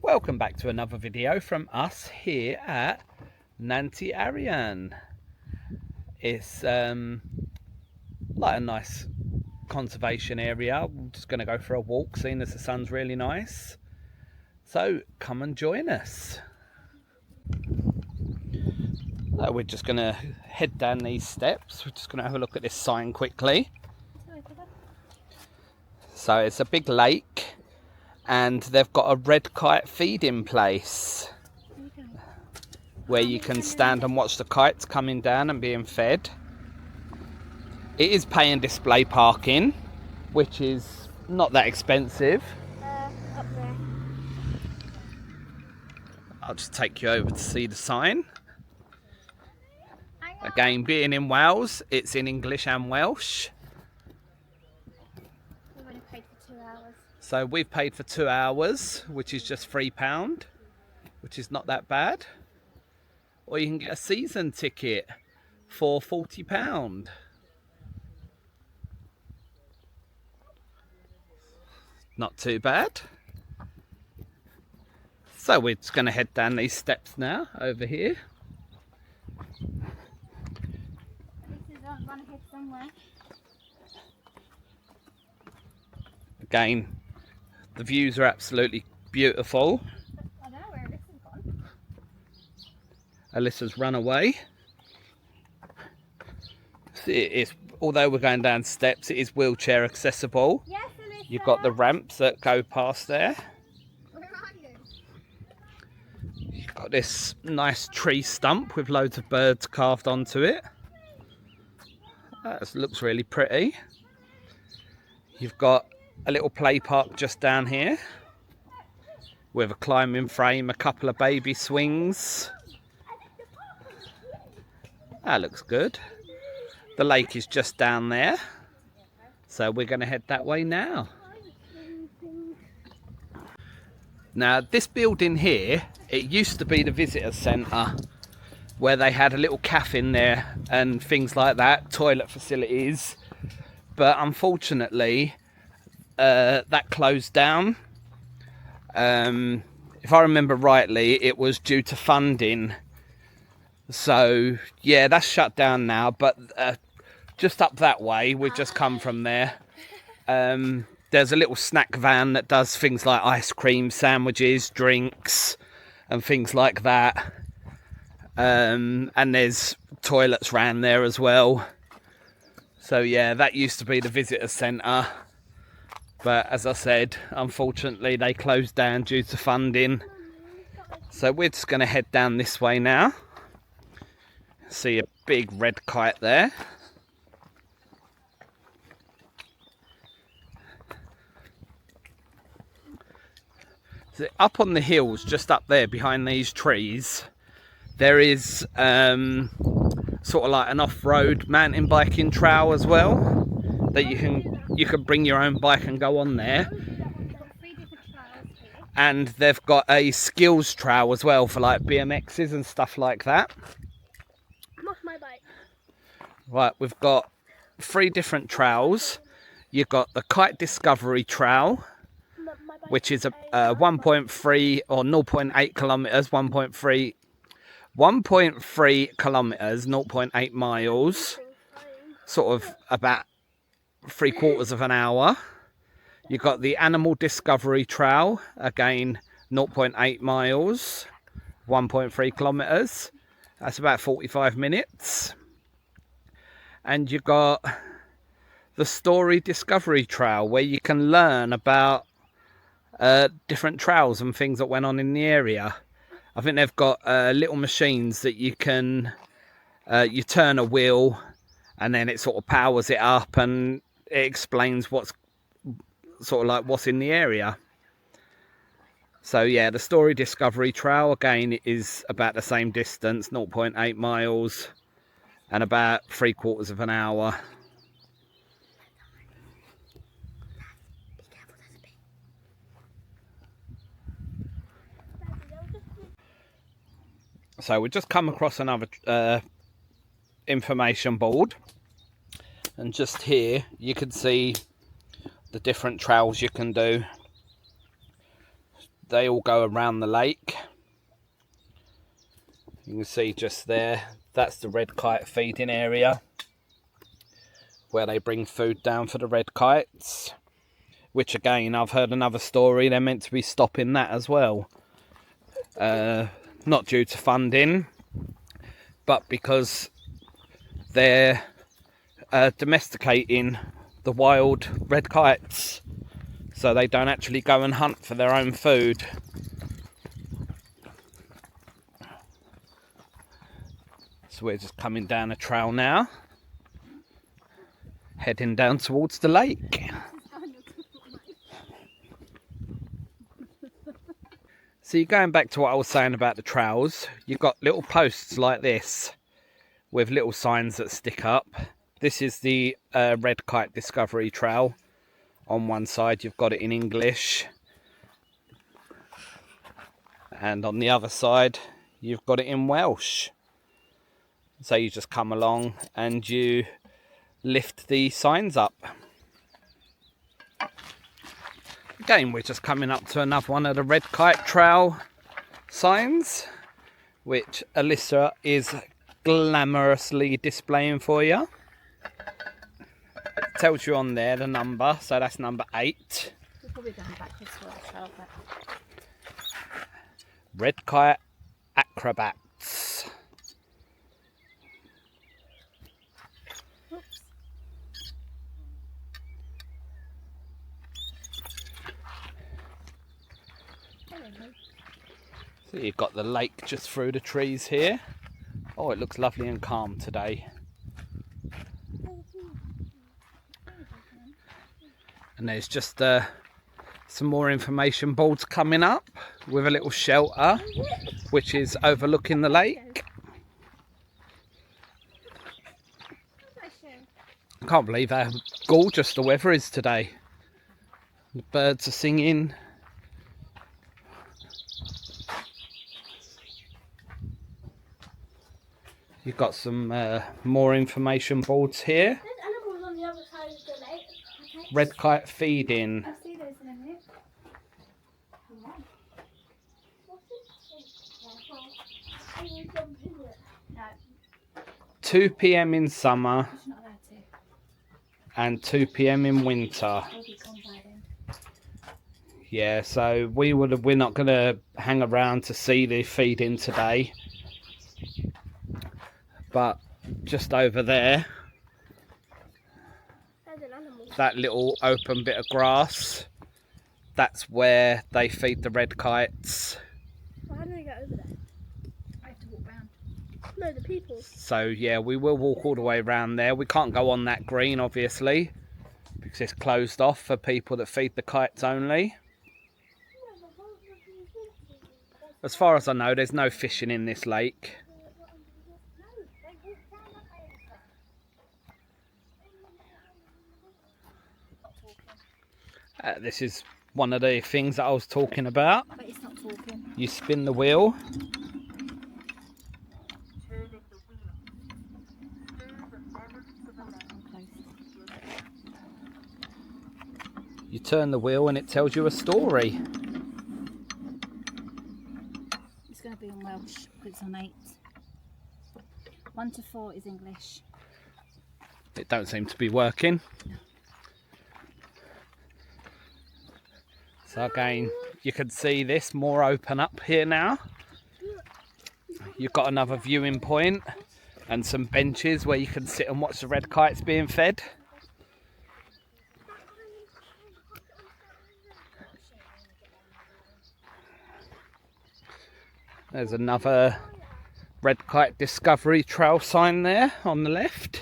Welcome back to another video from us here at Nant Yr Arian. It's like a nice conservation area. I'm just going to go for a walk, seeing as the sun's really nice. So come and join us. So we're just going to head down these steps. We're just going to have a look at this sign quickly. So it's a big lake, and they've got a red kite feeding place where you can stand and watch the kites coming down and being fed. It is pay and display parking, which is not that expensive. Up there. I'll just take you over to see the sign. Again, being in Wales, it's in English and Welsh. We've only paid for 2 hours. So we've paid for 2 hours, which is just £3, which is not that bad. Or you can get a season ticket for £40. Not too bad. So we're just going to head down these steps now, over here. This is run ahead somewhere. Again, the views are absolutely beautiful. I don't know where Alyssa's gone. Alyssa's run away. It is, although we're going down steps, it is wheelchair accessible. Yes, Alyssa. You've got the ramps that go past there. Where are you? You've got this nice tree stump with loads of birds carved onto it. That looks really pretty. You've got a little play park just down here with a climbing frame, a couple of baby swings. That looks good. The lake is just down there, so we're going to head that way now. Now this building here, it used to be the visitor centre, where they had a little cafe in there and things like that, toilet facilities, but unfortunately that closed down. If I remember rightly, it was due to funding. So yeah, that's shut down now, but just up that way, we've just come from there. There's a little snack van that does things like ice cream, sandwiches, drinks and things like that. And there's toilets around there as well. So yeah, that used to be the visitor centre, but as I said, unfortunately they closed down due to funding. So we're just going to head down this way now. See a big red kite there. So up on the hills, just up there behind these trees, there is sort of like an off-road mountain biking trail as well, that you can bring your own bike and go on there. And they've got a skills trail as well for like BMXs and stuff like that. I'm off my bike. Right, we've got 3 different trails. You've got the Kite Discovery Trail, which is a 1.3 or 0.8 kilometres, 1.3 kilometres, 0.8 miles, sort of about 3/4 of an hour. You've got the Animal Discovery Trail, again 0.8 miles, 1.3 kilometres. That's about 45 minutes. And you've got the Story Discovery Trail, where you can learn about different trails and things that went on in the area. I think they've got little machines that you can, you turn a wheel and then it sort of powers it up and it explains what's sort of like what's in the area. So yeah, the Story Discovery Trail again is about the same distance, 0.8 miles and about 3/4 of an hour. So we just come across another information board, and just here you can see the different trails you can do. they all go around the lake. You can see just there, that's the red kite feeding area, where they bring food down for the red kites. Which again, I've heard another story, they're meant to be stopping that as well. Not due to funding, but because they're domesticating the wild red kites, so they don't actually go and hunt for their own food. So we're just coming down a trail now, heading down towards the lake. So you're going back to what I was saying about the trails. You've got little posts like this with little signs that stick up. This is the Red Kite Discovery Trail. On one side you've got it in English, and on the other side you've got it in Welsh. So you just come along and you lift the signs up. Again, we're just coming up to another one of the Red Kite Trail signs, which Alyssa is glamorously displaying for you. It tells you on there the number, so that's number 8. We're probably going backwards for our trail, but... Red Kite Acrobats. Oops. So you've got the lake just through the trees here. Oh, it looks lovely and calm today. And there's just some more information boards coming up with a little shelter which is overlooking the lake. I can't believe how gorgeous the weather is today. The birds are singing. You've got some more information boards here. There's animals on the other side of the lake. Okay. Red kite feeding. I'll see those in a minute. Come on. What's this? Can you jump in it? No, 2 PM in summer she's not allowed to. and 2 PM in winter. We'll be gone by then. Yeah, so we're not going to hang around to see the feeding today. But just over there, There's an animal. that little open bit of grass, that's where they feed the red kites. Well, how do we get over there? I have to walk round. No, the people. So yeah, we will walk all the way around there. We can't go on that green, obviously, because it's closed off for people that feed the kites only. As far as I know, there's no fishing in this lake. This is one of the things that I was talking about. But it's not talking. You spin the wheel. You turn the wheel and it tells you a story. It's going to be in Welsh because it's on 8. 1 to 4 is English. It don't seem to be working. So again, you can see this more open up here now. You've got another viewing point and some benches where you can sit and watch the red kites being fed. There's another Red Kite Discovery Trail sign there on the left.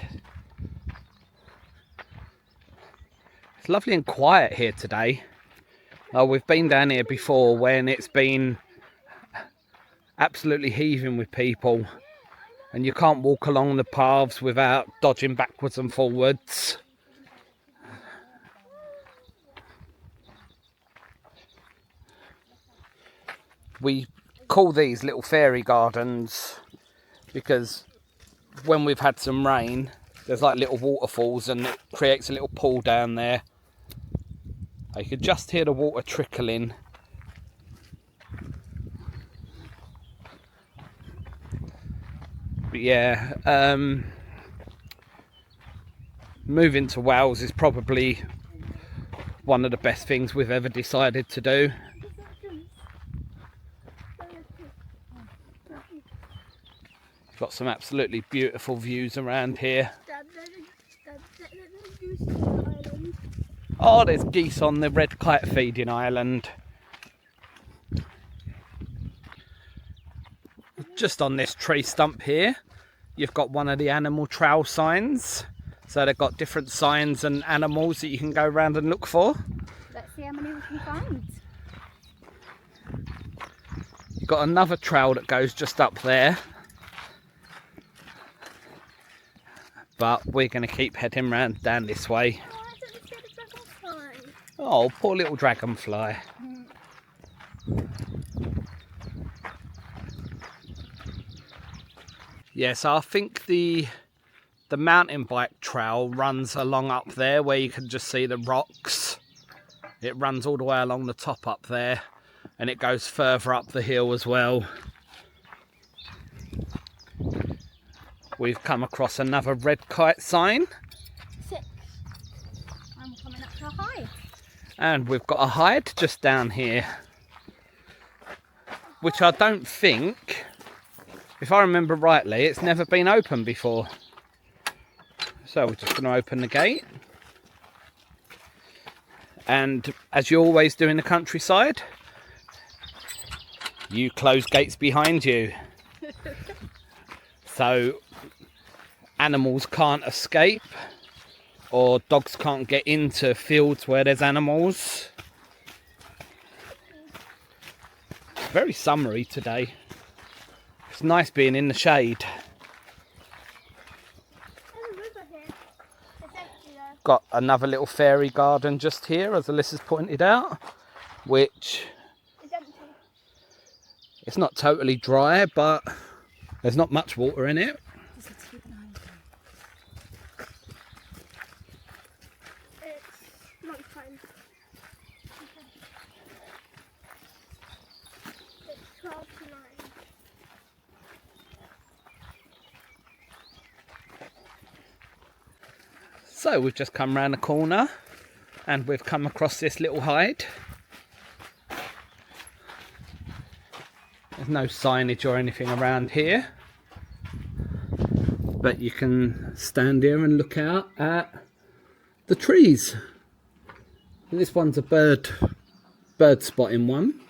It's lovely and quiet here today. We've been down here before when it's been absolutely heaving with people and you can't walk along the paths without dodging backwards and forwards. We call these little fairy gardens because when we've had some rain, there's like little waterfalls and it creates a little pool down there. You could just hear the water trickling. But yeah, moving to Wales is probably one of the best things we've ever decided to do. Got some absolutely beautiful views around here. Oh, there's geese on the red kite feeding island. Just on this tree stump here, you've got one of the animal trail signs. So they've got different signs and animals that you can go around and look for. Let's see how many we can find. You've got another trail that goes just up there. But we're going to keep heading round down this way. Oh, I don't see the dragonfly. Oh, poor little dragonfly. Yes, I think the mountain bike trail runs along up there where you can just see the rocks. It runs all the way along the top up there, and it goes further up the hill as well. We've come across another red kite sign. 6. I'm coming up to a hide. And we've got a hide just down here, which I don't think, if I remember rightly, it's never been open before. So we're just going to open the gate. And as you always do in the countryside, you close gates behind you. So animals can't escape, or dogs can't get into fields where there's animals. Very summery today. It's nice being in the shade. There's a river here. It's empty though. Got another little fairy garden just here, as Alyssa's pointed out, which It's empty. it's not totally dry, but there's not much water in it. Just have to keep an eye on it. It's lunchtime. It's 12 to 9. So we've just come round the corner and we've come across this little hide. There's no signage or anything around here, but you can stand here and look out at the trees. This one's a bird spotting one.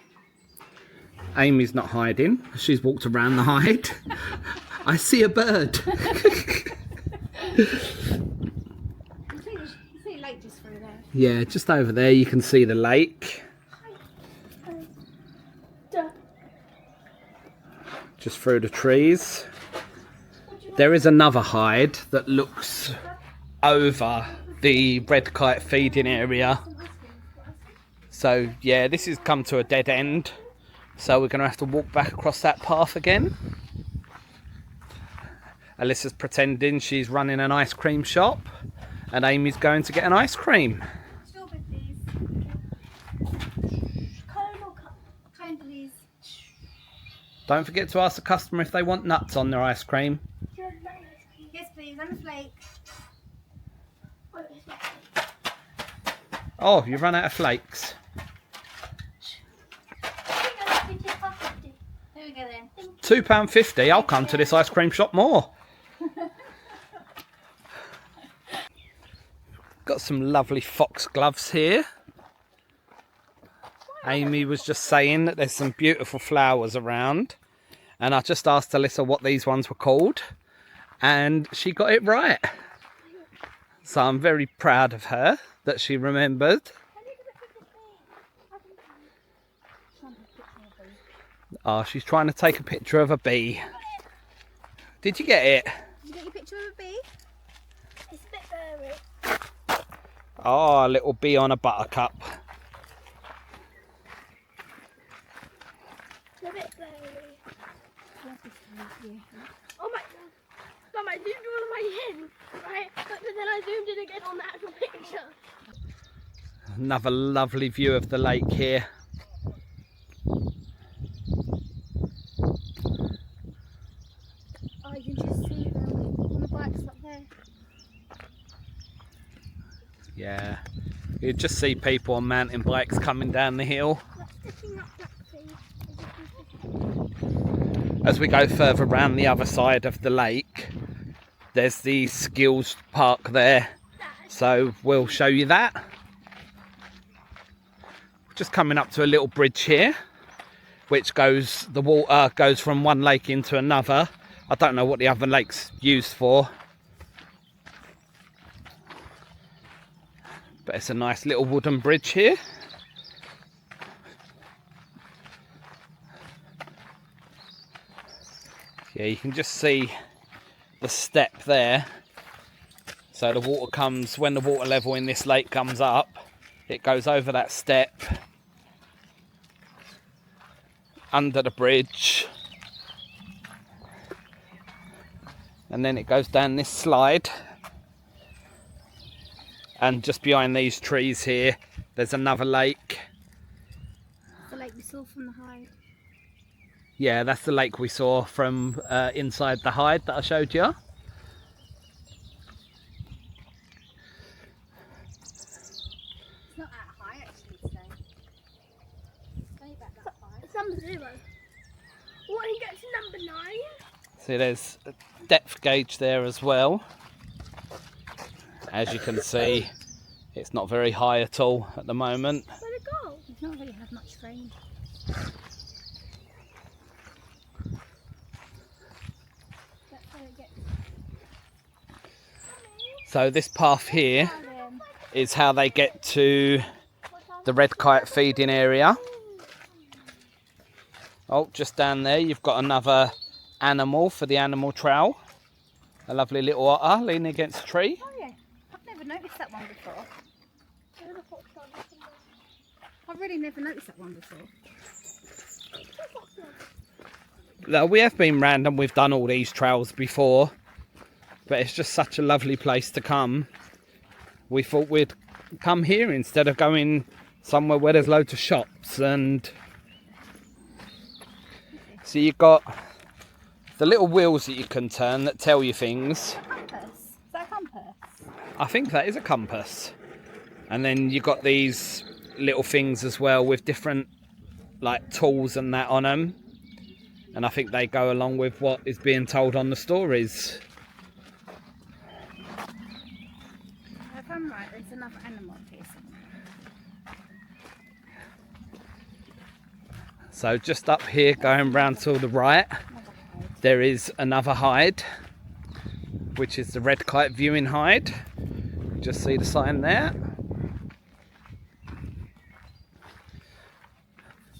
Amy's not hiding, she's walked around the hide. I see a bird. You see a lake just through there. Yeah, just over there you can see the lake. Just through the trees. There is another hide that looks over the red kite feeding area. So yeah, this has come to a dead end. So we're going to have to walk back across that path again. Alyssa's pretending she's running an ice cream shop, and Amy's going to get an ice cream. Strawberry, please. Cone or cup? Cone, please. Don't forget to ask the customer if they want nuts on their ice cream. Yes, please. And a flake. Oh, you've run out of flakes. There we go then. £2.50. I'll come to this ice cream shop more. Got some lovely fox gloves here. Amy was just saying that there's some beautiful flowers around, and I just asked Alyssa what these ones were called, and she got it right. So I'm very proud of her that she remembered. Oh, she's trying to take a picture of a bee. Did you get it? Did you get your picture of a bee? It's a bit blurry. Oh, a little bee on a buttercup. It's a bit blurry. Oh my god. Mum, I zoomed all of my in, right? But then I zoomed in again on the actual picture. Another lovely view of the lake here. Oh, you can just Yeah, you just see people on mountain bikes coming down the hill. As we go further around the other side of the lake, there's the skills park there, so we'll show you that. Just coming up to a little bridge here, which goes, the water goes from one lake into another. I don't know what the other lake's used for, but it's a nice little wooden bridge here. Yeah, you can just see the step there. So the water comes, when the water level in this lake comes up, it goes over that step, under the bridge, and then it goes down this slide. And just behind these trees here, there's another lake. The lake we saw from the hide. Yeah, that's the lake we saw from inside the hide that I showed you. It's not that high actually today. It's only about that high. It's number 0. What, he gets to number 9? See, there's a depth gauge there as well. As you can see, it's not very high at all at the moment. Where'd it go? We've not really had much rain. That's where it gets. So this path here is how they get to the red kite feeding area. Oh, just down there you've got another animal for the animal trail. A lovely little otter leaning against a tree. Oh yeah, I've never noticed that one before. I've really never noticed that one before. Now, we have been random, we've done all these trails before, but it's just such a lovely place to come. We thought we'd come here instead of going somewhere where there's loads of shops. And so you've got the little wheels that you can turn that tell you things. Compass? Is that a compass? I think that is a compass. And then you've got these little things as well with different like tools and that on them. And I think they go along with what is being told on the stories. If I'm right, there's another animal here somewhere. So just up here, going round to the right, there is another hide, which is the red kite viewing hide. Just see the sign there.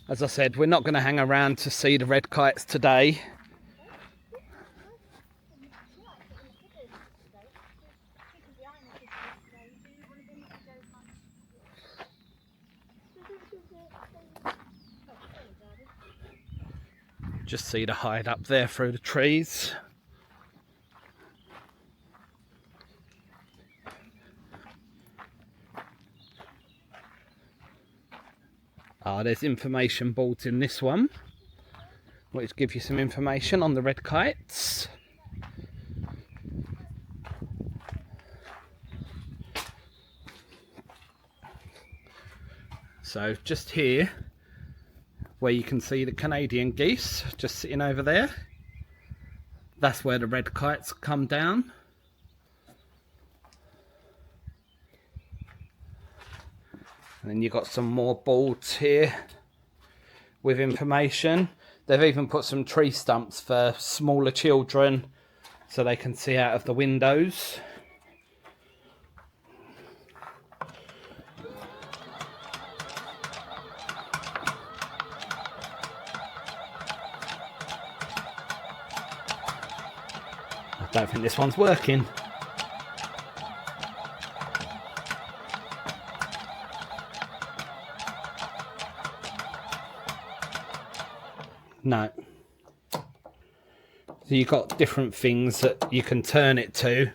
As I said, we're not going to hang around to see the red kites today. Just see the hide up there through the trees. There's information boards in this one, which give you some information on the red kites. So just here, where you can see the Canadian geese just sitting over there, that's where the red kites come down. And then you've got some more boards here with information. They've even put some tree stumps for smaller children so they can see out of the windows. I don't think this one's working. No. So you've got different things that you can turn it to,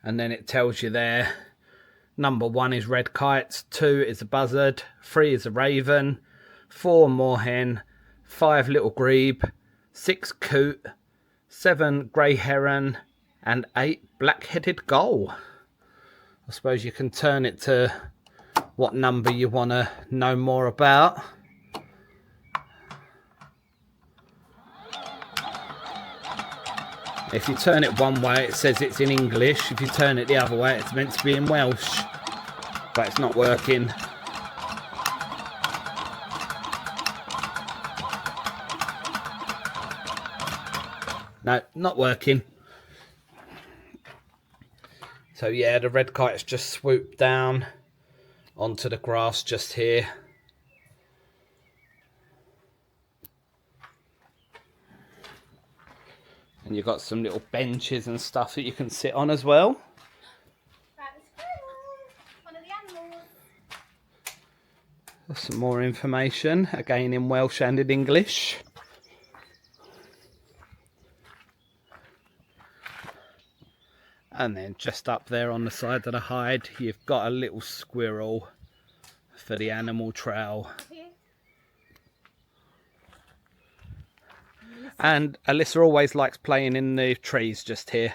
and then it tells you there. Number 1 is red kites, 2 is a buzzard, 3 is a raven, 4 moorhen, 5 little grebe, 6 coot, 7 grey heron, and 8 black-headed gull. I suppose you can turn it to what number you want to know more about. If you turn it one way, it says it's in English. If you turn it the other way, it's meant to be in Welsh. But it's not working. No, not working. So yeah, the red kite's just swooped down onto the grass just here. And you've got some little benches and stuff that you can sit on as well. One of the animals. Some more information, again in Welsh and in English. And then just up there on the side of the hide, you've got a little squirrel for the animal trail. And Alyssa always likes playing in the trees just here.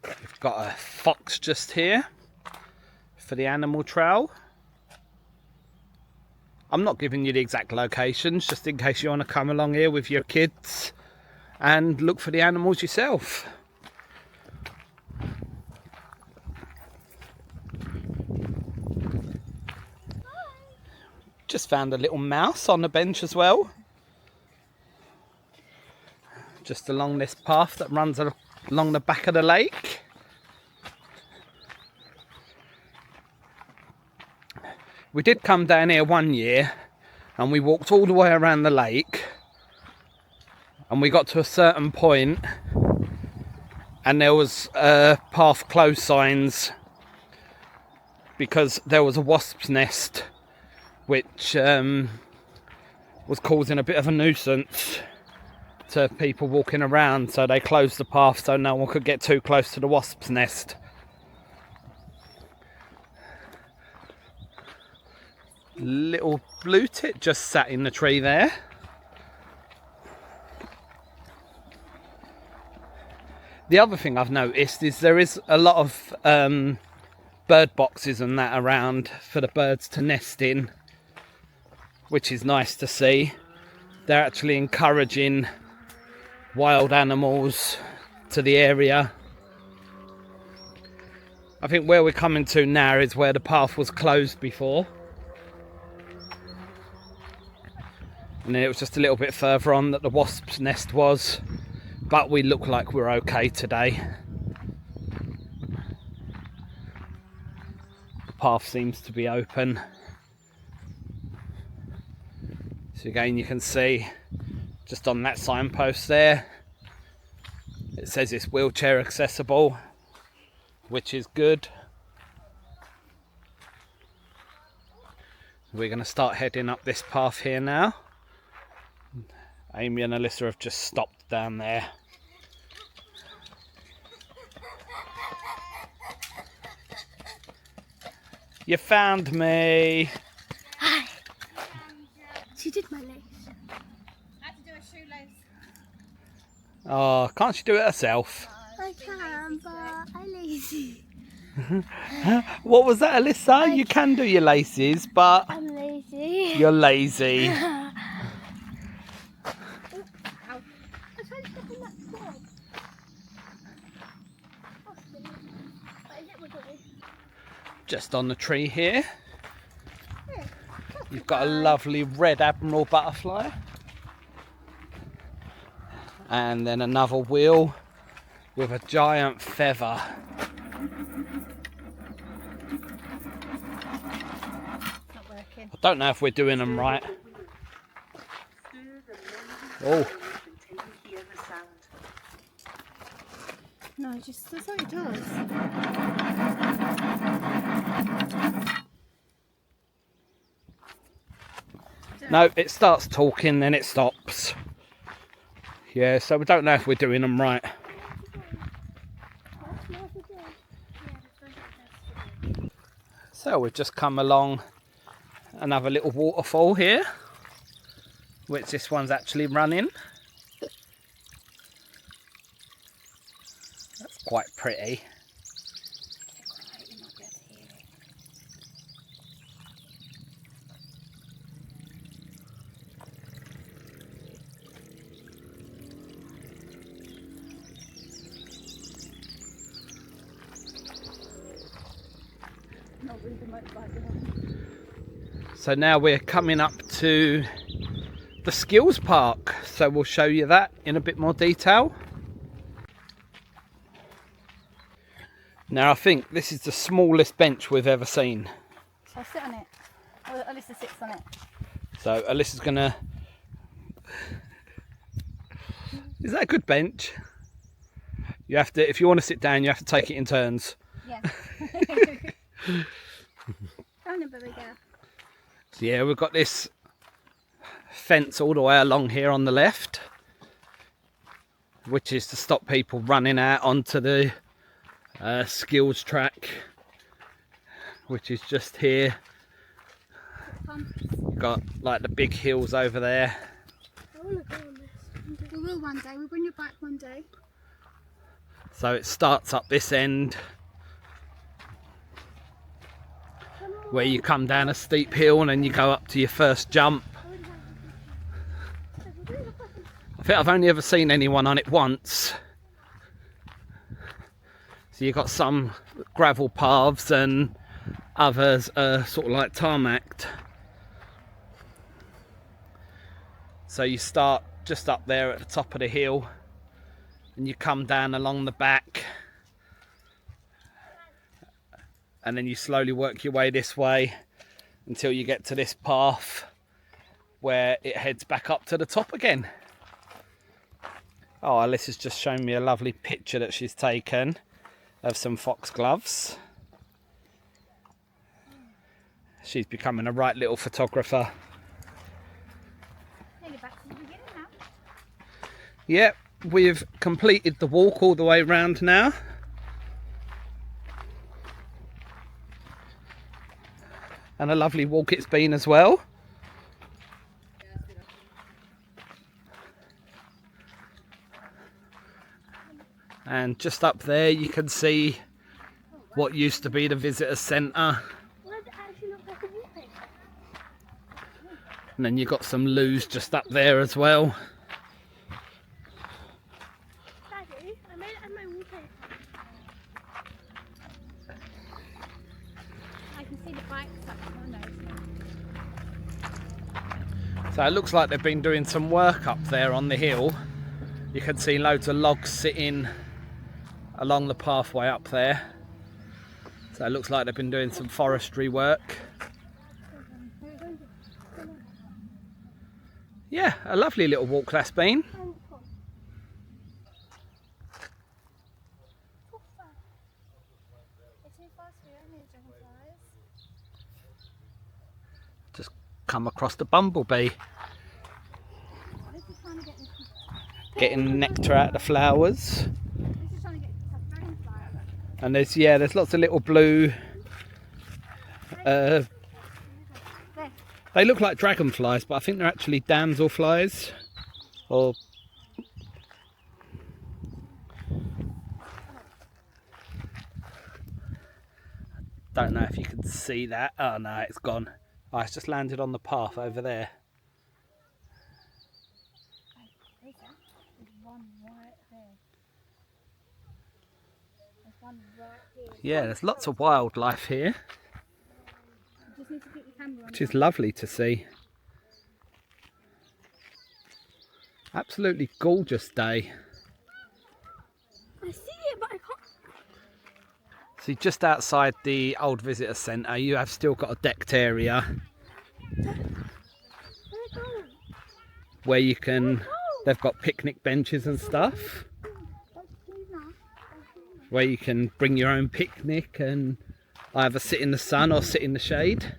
We've got a fox just here for the animal trail. I'm not giving you the exact locations, just in case you want to come along here with your kids and look for the animals yourself. Just found a little mouse on the bench as well. Just along this path that runs along the back of the lake. We did come down here one year and we walked all the way around the lake and we got to a certain point and there was path closed signs because there was a wasp's nest which was causing a bit of a nuisance to people walking around, so they closed the path so no one could get too close to the wasp's nest. Little blue tit just sat in the tree there. The other thing I've noticed is there is a lot of bird boxes and that around for the birds to nest in, which is nice to see. They're actually encouraging wild animals to the area. I think where we're coming to now is where the path was closed before. And then it was just a little bit further on that the wasp's nest was. But we look like we're okay today. The path seems to be open. So again, you can see just on that signpost there, it says it's wheelchair accessible, which is good. We're going to start heading up this path here now. Amy and Alyssa have just stopped down there. You found me. Hi. She did my lace. I had to do a shoelace. Oh, can't she do it herself? I can, but I'm lazy. What was that, Alyssa? You can do your laces, but I'm lazy. you're lazy. Just on the tree here, you've got a lovely red admiral butterfly. And then another wheel with a giant feather. Not working. I don't know if we're doing them right. Oh, No, just that's what it does. no, it starts talking, then it stops. Yeah, so we don't know if we're doing them right. So we've just come along another little waterfall here. which this one's actually running. That's quite pretty. So now we're coming up to the skills park, so we'll show you that in a bit more detail. Now I think this is the smallest bench we've ever seen. So I'll sit on it. Oh, Alyssa sits on it. So Alyssa's gonna... Is that a good bench? You have to, if you want to sit down, you have to take it in turns. Yeah. Oh no, baby girl. So yeah, we've got this fence all the way along here on the left, which is to stop people running out onto the skills track, which is just here. You've got like the big hills over there. I want to go on this. We will one day. We'll bring you back one day. So it starts up this end, where you come down a steep hill and then you go up to your first jump. I think I've only ever seen anyone on it once. So you've got some gravel paths and others are sort of like tarmacked. So you start just up there at the top of the hill and you come down along the back, and then you slowly work your way this way until you get to this path where it heads back up to the top again. Oh, Alyssa's just shown me a lovely picture that she's taken of some foxgloves. She's becoming a right little photographer. Nearly back to the beginning now. Yep, we've completed the walk all the way round now. And a lovely walk it's been as well. And just up there you can see what used to be the visitor centre. Well, it actually looks like a wallpaper. And then you've got some loos just up there as well. Daddy, I made it as my wallpaper. I can see the bikes up on those. So it looks like they've been doing some work up there on the hill. You can see loads of logs sitting along the pathway up there. So it looks like they've been doing some forestry work. Yeah, a lovely little walk that's been. Just come across the bumblebee. Getting nectar out of the flowers. And there's lots of little blue, they look like dragonflies, but I think they're actually damselflies. Or don't know if you can see that. Oh no, it's gone. Oh, it's just landed on the path over there. Yeah, there's lots of wildlife here, which is lovely to see. Absolutely gorgeous day. I see it, but I can't. See, just outside the old visitor centre, you have still got a decked area where you can, they've got picnic benches and stuff, where you can bring your own picnic and either sit in the sun or sit in the shade.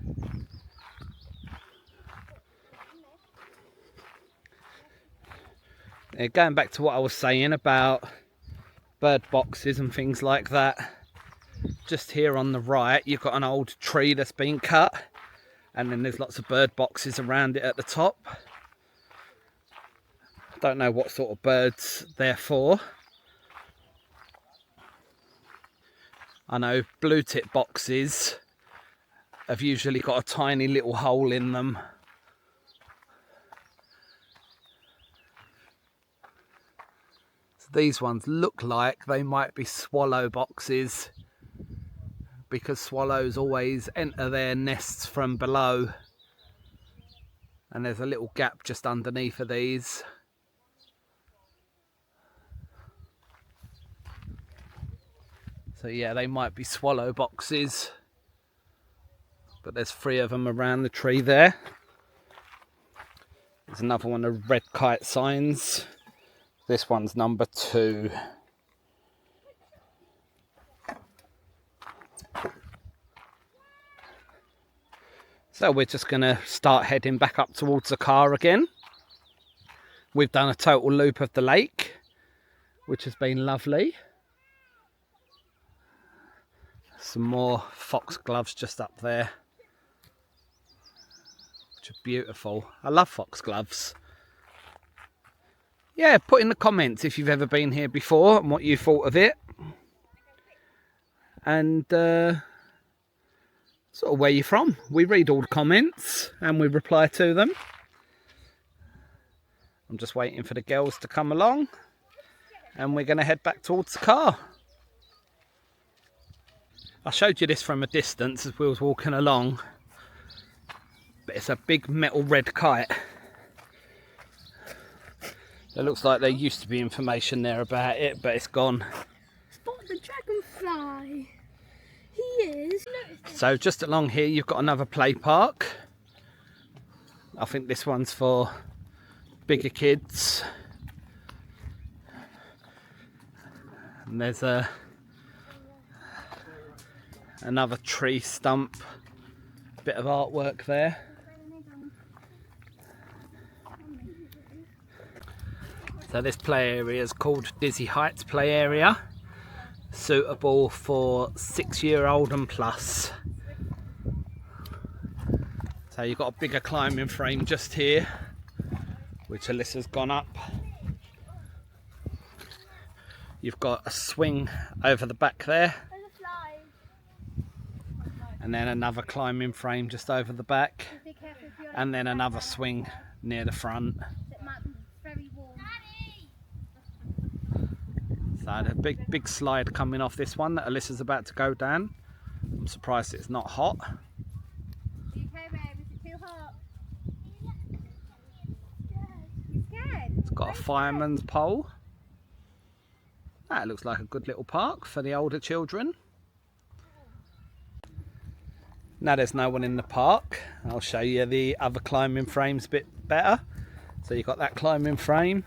Going back to what I was saying about bird boxes and things like that, just here on the right you've got an old tree that's been cut, and then there's lots of bird boxes around it at the top. Don't know what sort of birds they're for. I know blue tip boxes have usually got a tiny little hole in them. So these ones look like they might be swallow boxes, because swallows always enter their nests from below. And there's a little gap just underneath of these. So yeah, they might be swallow boxes. But there's 3 of them around the tree there. There's another one of red kite signs. This one's number 2. So we're just going to start heading back up towards the car again. We've done a total loop of the lake, which has been lovely. Some more foxgloves just up there, which are beautiful. I love foxgloves. Yeah, put in the comments if you've ever been here before and what you thought of it. And sort of where you're from. We read all the comments and we reply to them. I'm just waiting for the girls to come along and we're going to head back towards the car. I showed you this from a distance as we was walking along, but it's a big metal red kite. It looks like there used to be information there about it, but it's gone. Spot the dragonfly. He is. So just along here you've got another play park. I think this one's for bigger kids. And there's another tree stump, bit of artwork there. So this play area is called Dizzy Heights Play Area, suitable for 6-year-old and plus. So you've got a bigger climbing frame just here, which Alyssa's gone up. You've got a swing over the back there, and then another climbing frame just over the back, and then another swing near the front. So a big slide coming off this one that Alyssa's about to go down. I'm surprised it's not hot. It's got a fireman's pole. That looks like a good little park for the older children. Now there's no one in the park, I'll show you the other climbing frames a bit better. So you've got that climbing frame.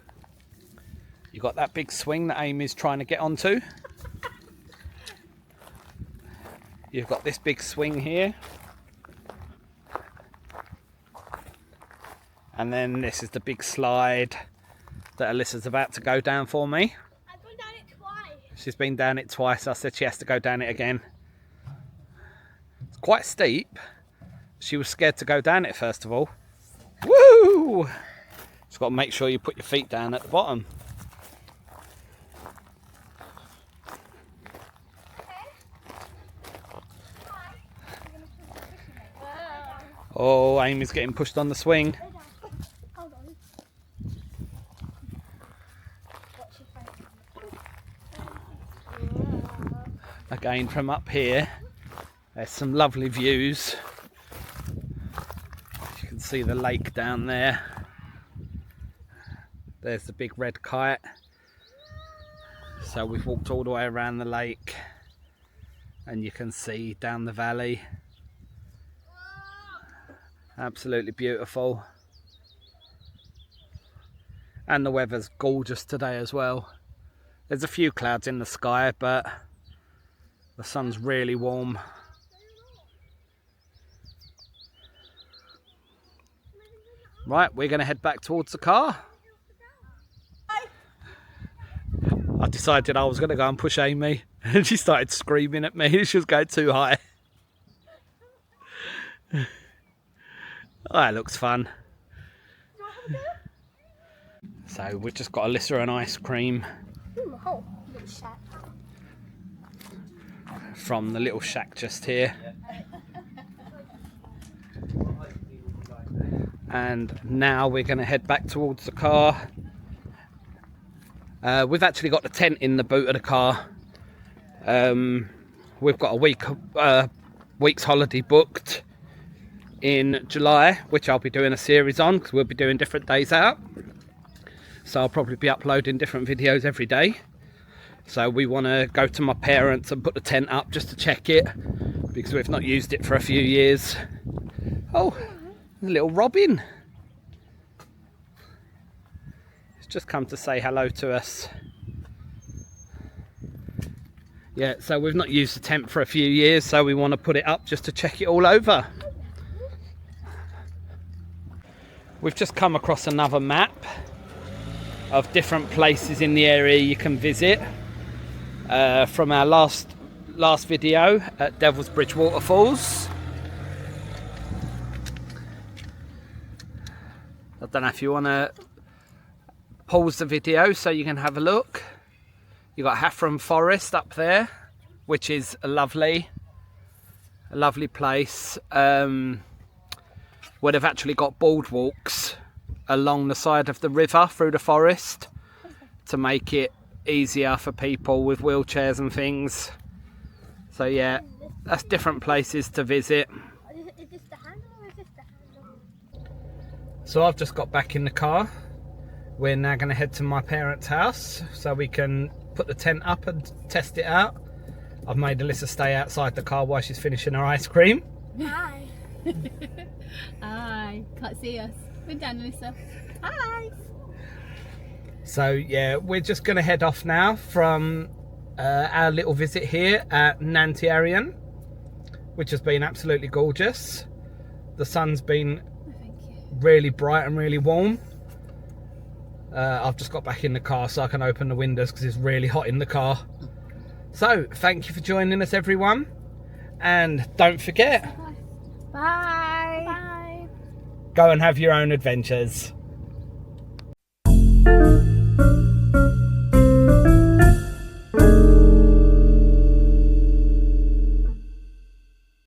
You've got that big swing that Amy's trying to get onto. You've got this big swing here. And then this is the big slide that Alyssa's about to go down for me. I've gone down it twice. She's been down it twice. I said she has to go down it again. It's quite steep. She was scared to go down it first of all. Woo! Just got to make sure you put your feet down at the bottom. Oh, Amy's getting pushed on the swing. Hold on. Again, from up here, there's some lovely views. You can see the lake down there. There's the big red kite. So we've walked all the way around the lake and you can see down the valley. Absolutely beautiful. And the weather's gorgeous today as well. There's a few clouds in the sky, but the sun's really warm. Right, we're going to head back towards the car. I decided I was going to go and push Amy, and she started screaming at me. She was going too high. Oh, that looks fun. So we've just got Alyssa an ice cream Oh, little shack. from the little shack just here. And now we're going to head back towards the car. We've actually got the tent in the boot of the car. We've got a week's holiday booked in July, which I'll be doing a series on because we'll be doing different days out. So I'll probably be uploading different videos every day. So we want to go to my parents and put the tent up just to check it because we've not used it for a few years. Oh, there's a little robin. It's just come to say hello to us. Yeah, so we've not used the tent for a few years, so we want to put it up just to check it all over. We've just come across another map of different places in the area you can visit from our last video at Devil's Bridge Waterfalls. I don't know if you want to pause the video so you can have a look. You've got Haffram Forest up there, which is a lovely place. Where they've actually got boardwalks along the side of the river through the forest to make it easier for people with wheelchairs and things. So yeah, that's different places to visit. Is this the handle or is this the handle? So I've just got back in the car. We're now going to head to my parents' house so we can put the tent up and test it out. I've made Alyssa stay outside the car while she's finishing her ice cream. Hi. Hi, can't see us. We're down, Alyssa. Hi. So yeah, we're just going to head off now from our little visit here at Nant Yr Arian, which has been absolutely gorgeous. The sun's been really bright and really warm. I've just got back in the car so I can open the windows because it's really hot in the car. So thank you for joining us, everyone, and don't forget, Bye. Bye. go and have your own adventures.